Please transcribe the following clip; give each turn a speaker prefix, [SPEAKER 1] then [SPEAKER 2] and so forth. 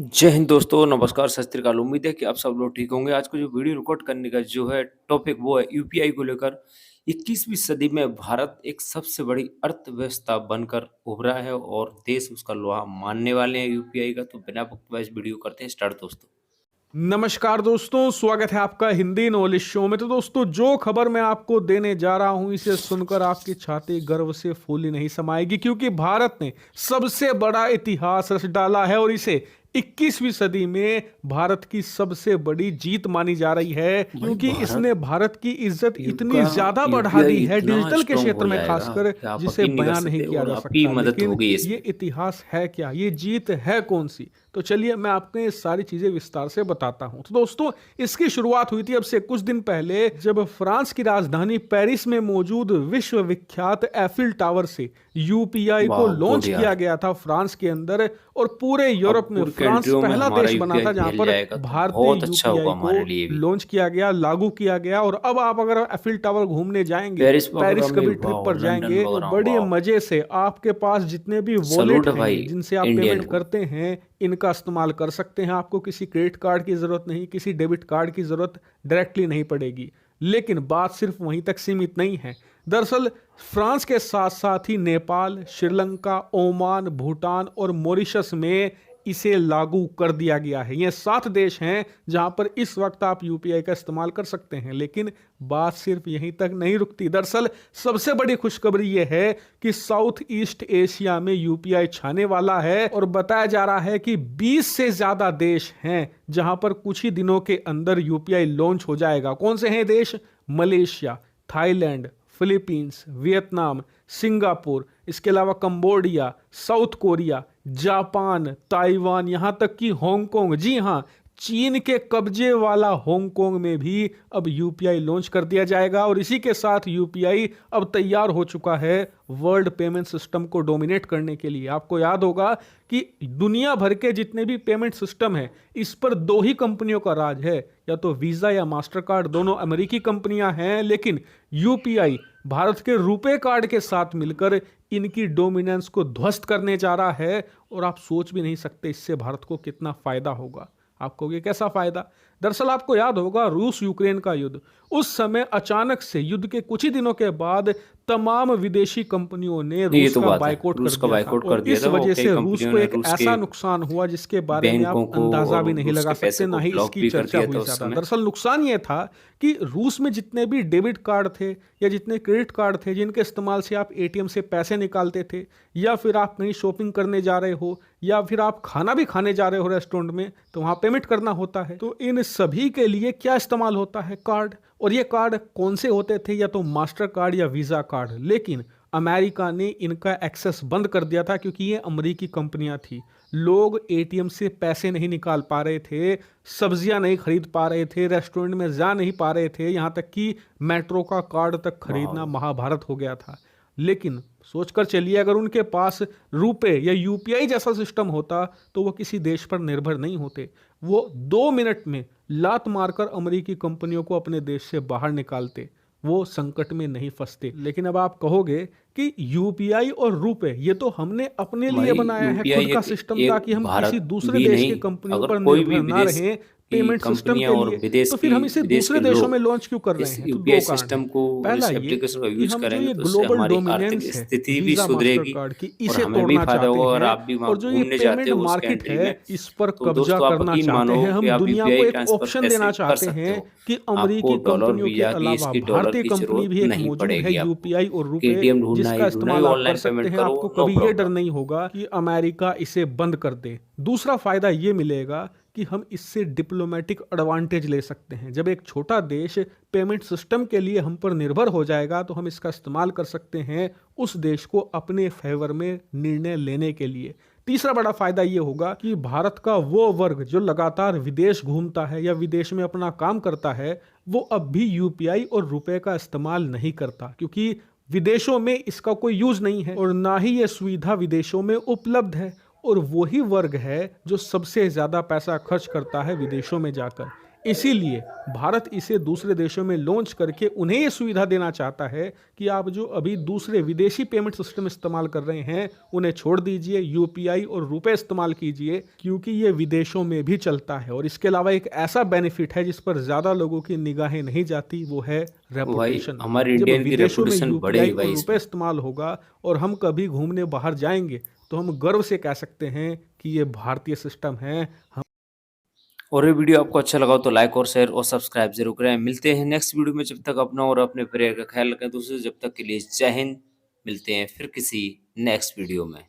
[SPEAKER 1] जय हिंद दोस्तों, नमस्कार, सत श्री अकाल। उम्मीद है कि आप सब लोग ठीक होंगे। आज को जो वीडियो रिकॉर्ड करने का जो है टॉपिक वो है यूपीआई को लेकर। 21वीं सदी में भारत एक सबसे बड़ी अर्थव्यवस्था बनकर उभरा है और देश उसका लोहा मानने वाले हैं यूपीआई का। तो बिना वक्त वाइस वीडियो करते हैं स्टार्ट दोस्तों।
[SPEAKER 2] नमस्कार दोस्तों, स्वागत है आपका हिंदी नॉलेज शो में। तो दोस्तों, जो खबर मैं आपको देने जा रहा हूं इसे सुनकर आपकी छाती गर्व से फूली नहीं समाएगी, क्योंकि भारत ने सबसे बड़ा इतिहास रच डाला है और इसे 21वीं सदी में भारत की सबसे बड़ी जीत मानी जा रही है,
[SPEAKER 1] भाई
[SPEAKER 2] क्योंकि
[SPEAKER 1] भारत
[SPEAKER 2] इसने भारत की इज्जत इतनी
[SPEAKER 1] का
[SPEAKER 2] ज्यादा बढ़ा
[SPEAKER 1] यूपीआई
[SPEAKER 2] दी है
[SPEAKER 1] इतना
[SPEAKER 2] डिजिटल के
[SPEAKER 1] स्ट्रांग
[SPEAKER 2] क्षेत्र
[SPEAKER 1] हो
[SPEAKER 2] में,
[SPEAKER 1] जाएगा
[SPEAKER 2] खासकर
[SPEAKER 1] कि आप
[SPEAKER 2] जिसे
[SPEAKER 1] यकीन नहीं कर
[SPEAKER 2] बयान नहीं
[SPEAKER 1] सकते
[SPEAKER 2] किया
[SPEAKER 1] और
[SPEAKER 2] जा
[SPEAKER 1] आपकी
[SPEAKER 2] सकता।
[SPEAKER 1] मदद
[SPEAKER 2] लेकिन
[SPEAKER 1] होगी
[SPEAKER 2] ये
[SPEAKER 1] इसमें।
[SPEAKER 2] इतिहास है क्या, ये जीत है कौन सी? तो चलिए मैं आपको ये सारी चीजें विस्तार से बताता हूं। तो दोस्तों, इसकी शुरुआत हुई थी अब से कुछ दिन पहले, जब फ्रांस की राजधानी पेरिस में मौजूद विश्व विख्यात एफिल टावर से यूपीआई को
[SPEAKER 1] वाह गुड
[SPEAKER 2] लॉन्च किया
[SPEAKER 1] यार।
[SPEAKER 2] गया था फ्रांस के अंदर। और पूरे
[SPEAKER 1] अब
[SPEAKER 2] यूरोप में
[SPEAKER 1] पूरी
[SPEAKER 2] फ्रांस
[SPEAKER 1] कंट्रियों में
[SPEAKER 2] पहला
[SPEAKER 1] हमारा
[SPEAKER 2] देश बना
[SPEAKER 1] यूपीआई
[SPEAKER 2] था जहां
[SPEAKER 1] फैल
[SPEAKER 2] पर
[SPEAKER 1] जाएगा तो
[SPEAKER 2] भारतीय
[SPEAKER 1] बहुत अच्छा होगा
[SPEAKER 2] यूपीआई को
[SPEAKER 1] हमारे लिए भी।
[SPEAKER 2] लॉन्च किया गया, लागू किया गया। और अब आप अगर एफिल टावर घूमने जाएंगे,
[SPEAKER 1] पेरिस वगैरह
[SPEAKER 2] पेरिस
[SPEAKER 1] में
[SPEAKER 2] कभी ट्रिप
[SPEAKER 1] वाह,
[SPEAKER 2] पर
[SPEAKER 1] लंदन
[SPEAKER 2] जाएंगे, तो
[SPEAKER 1] वगैरह
[SPEAKER 2] बड़े
[SPEAKER 1] वाह।
[SPEAKER 2] मजे से आपके पास जितने भी वॉलेट
[SPEAKER 1] सलूट है
[SPEAKER 2] हैं
[SPEAKER 1] भाई
[SPEAKER 2] जिनसे आप
[SPEAKER 1] इंडियन
[SPEAKER 2] पेमेंट
[SPEAKER 1] को।
[SPEAKER 2] करते हैं, इनका इस्तेमाल कर सकते हैं। आपको किसी क्रेडिट कार्ड की जरूरत नहीं, किसी डेबिट कार्ड की जरूरत डायरेक्टली नहीं पड़ेगी। लेकिन बात सिर्फ वहीं तक सीमित नहीं है। दरअसल फ्रांस के साथ साथ ही नेपाल, श्रीलंका, ओमान, भूटान और मॉरिशस में इसे लागू कर दिया गया है। ये 7 देश हैं जहां पर इस वक्त आप यूपीआई का इस्तेमाल कर सकते हैं। लेकिन बात सिर्फ यहीं तक नहीं रुकती। दरअसल सबसे बड़ी खुशखबरी यह है कि साउथ ईस्ट एशिया में यूपीआई छाने वाला है और बताया जा रहा है कि 20 से ज्यादा देश हैं जहां पर कुछ ही दिनों के अंदर यूपीआई लॉन्च हो जाएगा। कौन से हैं देश? Malaysia, Thailand, Philippines, Vietnam, Singapore, इसके अलावा Cambodia, south Korea, Japan, Taiwan, यहां तक कि हांगकांग। जी हां, चीन के कब्जे वाला हांगकांग में भी अब यूपीआई लॉन्च कर दिया जाएगा। और इसी के साथ यूपीआई अब तैयार हो चुका है वर्ल्ड पेमेंट सिस्टम को डोमिनेट करने के लिए। आपको याद होगा कि दुनिया भर के जितने भी पेमेंट सिस्टम हैं, इस पर 2 ही कंपनियों का राज है, या तो वीजा या मास्टर कार्ड। दोनों अमेरिकी कंपनियां हैं, लेकिन यूपीआई भारत के रुपे कार्ड के साथ मिलकर इनकी डोमिनेंस को ध्वस्त करने जा रहा है। और आप सोच भी नहीं सकते इससे भारत को कितना फायदा होगा। आपको ये कैसा फायदा? दरअसल आपको याद होगा रूस यूक्रेन का युद्ध, उस समय अचानक से युद्ध के कुछ ही दिनों के बाद तमाम विदेशी कंपनियों ने
[SPEAKER 1] ये
[SPEAKER 2] रूस
[SPEAKER 1] तो
[SPEAKER 2] का
[SPEAKER 1] बात है,
[SPEAKER 2] बायकॉट कर
[SPEAKER 1] रूस का
[SPEAKER 2] दिया था।
[SPEAKER 1] बायकॉट कर
[SPEAKER 2] और
[SPEAKER 1] दिया
[SPEAKER 2] इस
[SPEAKER 1] था। वो
[SPEAKER 2] वजह
[SPEAKER 1] कई
[SPEAKER 2] से रूस
[SPEAKER 1] कंपनियों
[SPEAKER 2] को
[SPEAKER 1] ने
[SPEAKER 2] एक
[SPEAKER 1] रूस के
[SPEAKER 2] ऐसा नुकसान हुआ जिसके बारे में
[SPEAKER 1] बैंकों
[SPEAKER 2] आप
[SPEAKER 1] को
[SPEAKER 2] अंदाजा
[SPEAKER 1] और
[SPEAKER 2] भी नहीं
[SPEAKER 1] रूस
[SPEAKER 2] लगा
[SPEAKER 1] के पैसे
[SPEAKER 2] सकते,
[SPEAKER 1] को
[SPEAKER 2] ना ही
[SPEAKER 1] ब्लॉक
[SPEAKER 2] इसकी
[SPEAKER 1] भी कर
[SPEAKER 2] चर्चा
[SPEAKER 1] दिया
[SPEAKER 2] हुई
[SPEAKER 1] था उस
[SPEAKER 2] ज्यादा।
[SPEAKER 1] समय।
[SPEAKER 2] दरअसल नुकसान ये था कि रूस में जितने भी डेबिट कार्ड थे या जितने क्रेडिट कार्ड थे जिनके इस्तेमाल से आप एटीएम से पैसे निकालते थे, या फिर आप कहीं शॉपिंग करने जा रहे हो, या फिर आप खाना भी खाने जा रहे हो रेस्टोरेंट में, तो वहां पेमेंट करना होता है। तो इन सभी के लिए क्या इस्तेमाल होता है? कार्ड। और ये कार्ड कौन से होते थे? या तो मास्टर कार्ड या वीजा कार्ड। लेकिन अमेरिका ने इनका एक्सेस बंद कर दिया था, क्योंकि ये अमेरिकी कंपनियां थी। लोग एटीएम से पैसे नहीं निकाल पा रहे थे, सब्जियां नहीं खरीद पा रहे थे, रेस्टोरेंट में जा नहीं पा रहे थे, यहां तक कि मेट्रो का कार्ड तक खरीदना महाभारत हो गया था। लेकिन सोचकर चलिए, अगर उनके पास रुपए या यूपीआई जैसा सिस्टम होता तो वो किसी देश पर निर्भर नहीं होते। वो 2 मिनट में लात मारकर अमेरिकी कंपनियों को अपने देश से बाहर निकालते, वो संकट में नहीं फंसते। लेकिन अब आप कहोगे कि यूपीआई और रुपए ये तो हमने अपने लिए
[SPEAKER 1] भाई
[SPEAKER 2] बनाया है, खुद
[SPEAKER 1] यूपीआई
[SPEAKER 2] का
[SPEAKER 1] एक
[SPEAKER 2] सिस्टम,
[SPEAKER 1] एक
[SPEAKER 2] ताकि हम किसी
[SPEAKER 1] भारत
[SPEAKER 2] दूसरे
[SPEAKER 1] भी
[SPEAKER 2] देश
[SPEAKER 1] नहीं,
[SPEAKER 2] की कंपनियों
[SPEAKER 1] अगर
[SPEAKER 2] पर
[SPEAKER 1] कोई भी
[SPEAKER 2] निर्भर ना
[SPEAKER 1] विदेश
[SPEAKER 2] रहें
[SPEAKER 1] की
[SPEAKER 2] पेमेंट सिस्टम
[SPEAKER 1] कंपनियां
[SPEAKER 2] के
[SPEAKER 1] और
[SPEAKER 2] लिए।
[SPEAKER 1] विदेश
[SPEAKER 2] तो
[SPEAKER 1] की
[SPEAKER 2] फिर हम इसे
[SPEAKER 1] विदेश के
[SPEAKER 2] दूसरे देशों में
[SPEAKER 1] लोग
[SPEAKER 2] लॉन्च क्यों कर रहे
[SPEAKER 1] इस
[SPEAKER 2] हैं? तो 2
[SPEAKER 1] यूपीआई
[SPEAKER 2] कारण
[SPEAKER 1] सिस्टम
[SPEAKER 2] हैं।
[SPEAKER 1] को और
[SPEAKER 2] पहला
[SPEAKER 1] इस
[SPEAKER 2] ये
[SPEAKER 1] एप्लीकेशन का
[SPEAKER 2] कि
[SPEAKER 1] यूज
[SPEAKER 2] हम जो
[SPEAKER 1] करेंगे
[SPEAKER 2] ये
[SPEAKER 1] तो उससे
[SPEAKER 2] ग्लोबल
[SPEAKER 1] हमारी आर्थिक
[SPEAKER 2] डोमिनेंस है
[SPEAKER 1] स्थिति भी
[SPEAKER 2] वीजा मास्टर
[SPEAKER 1] सुधरेगी
[SPEAKER 2] कार्ड की,
[SPEAKER 1] और
[SPEAKER 2] इसे
[SPEAKER 1] हमें भी
[SPEAKER 2] तोड़ना
[SPEAKER 1] फायदा
[SPEAKER 2] चाहते
[SPEAKER 1] होगा। अगर
[SPEAKER 2] हैं।
[SPEAKER 1] आप भी वहां
[SPEAKER 2] और जो ये
[SPEAKER 1] घूमने जाते
[SPEAKER 2] पेमेंट
[SPEAKER 1] हो उस
[SPEAKER 2] मार्केट
[SPEAKER 1] कंट्री
[SPEAKER 2] है,
[SPEAKER 1] में
[SPEAKER 2] इस पर
[SPEAKER 1] तो
[SPEAKER 2] कब्जा
[SPEAKER 1] दोस्तों आप
[SPEAKER 2] करना
[SPEAKER 1] यकीन
[SPEAKER 2] चाहते
[SPEAKER 1] मानो
[SPEAKER 2] हैं।
[SPEAKER 1] कि
[SPEAKER 2] हम
[SPEAKER 1] आप
[SPEAKER 2] दुनिया
[SPEAKER 1] यूपीआई
[SPEAKER 2] को एक
[SPEAKER 1] ट्रांसफर
[SPEAKER 2] ऑप्शन
[SPEAKER 1] पैसे
[SPEAKER 2] देना
[SPEAKER 1] कर
[SPEAKER 2] चाहते
[SPEAKER 1] सकते
[SPEAKER 2] हैं
[SPEAKER 1] हो।
[SPEAKER 2] कि
[SPEAKER 1] आपको
[SPEAKER 2] अमेरिकी
[SPEAKER 1] डॉलर
[SPEAKER 2] कंपनियों के
[SPEAKER 1] वीजा की
[SPEAKER 2] अलावा
[SPEAKER 1] इसकी डॉलर
[SPEAKER 2] भारतीय
[SPEAKER 1] की
[SPEAKER 2] कंपनी
[SPEAKER 1] जरूरत
[SPEAKER 2] भी एक
[SPEAKER 1] नहीं
[SPEAKER 2] मौजूद है,
[SPEAKER 1] पड़ेगी आपको।
[SPEAKER 2] यूपीआई और रुपए,
[SPEAKER 1] एटीएम ढूंढना
[SPEAKER 2] जिसका
[SPEAKER 1] ही ढूंढना ही
[SPEAKER 2] इस्तेमाल आप कर
[SPEAKER 1] ऑनलाइन
[SPEAKER 2] सकते
[SPEAKER 1] पेमेंट
[SPEAKER 2] हैं।
[SPEAKER 1] करो,
[SPEAKER 2] आपको
[SPEAKER 1] नो
[SPEAKER 2] कभी ये डर
[SPEAKER 1] प्रॉब्लम।
[SPEAKER 2] नहीं होगा कि अमेरिका इसे बंद कर दे। दूसरा फायदा ये मिलेगा कि हम इससे डिप्लोमेटिक एडवांटेज ले सकते हैं। जब एक छोटा देश पेमेंट सिस्टम के लिए हम पर निर्भर हो जाएगा, तो हम इसका इस्तेमाल कर सकते हैं उस देश को अपने फेवर में निर्णय लेने के लिए। तीसरा बड़ा फायदा ये होगा कि भारत का वो वर्ग जो लगातार विदेश घूमता है या विदेश में अपना काम करता है, वो अब भी यूपीआई और रुपए का इस्तेमाल नहीं करता, क्योंकि विदेशों में इसका कोई यूज नहीं है और ना ही ये सुविधा विदेशों में उपलब्ध है। और वही वर्ग है जो सबसे ज्यादा पैसा खर्च करता है विदेशों में जाकर। इसीलिए भारत इसे दूसरे देशों में लॉन्च करके उन्हें ये सुविधा देना चाहता है कि आप जो अभी दूसरे विदेशी पेमेंट सिस्टम इस्तेमाल कर रहे हैं उन्हें छोड़ दीजिए, यूपीआई और रुपए इस्तेमाल कीजिए, क्योंकि ये विदेशों में भी चलता है। और इसके अलावा एक ऐसा बेनिफिट है जिस पर ज़्यादा लोगों की निगाहें नहीं जाती, वो है
[SPEAKER 1] भाई
[SPEAKER 2] रेपुटेशन।
[SPEAKER 1] हमारे
[SPEAKER 2] जब
[SPEAKER 1] इंडियन की
[SPEAKER 2] विदेशों में
[SPEAKER 1] रेपुटेशन
[SPEAKER 2] यूपीआई
[SPEAKER 1] बढ़ेगी
[SPEAKER 2] और
[SPEAKER 1] भाई
[SPEAKER 2] रुपए
[SPEAKER 1] इसमें।
[SPEAKER 2] इस्तेमाल होगा और हम कभी घूमने बाहर जाएंगे तो हम गर्व से कह सकते हैं कि ये भारतीय सिस्टम है।
[SPEAKER 1] और ये वीडियो आपको अच्छा लगा हो तो लाइक और शेयर और सब्सक्राइब जरूर करें। मिलते हैं नेक्स्ट वीडियो में, जब तक अपना और अपने परिवार का ख्याल रखें। दूसरे जब तक के लिए जय हिंद। मिलते हैं फिर किसी नेक्स्ट वीडियो में।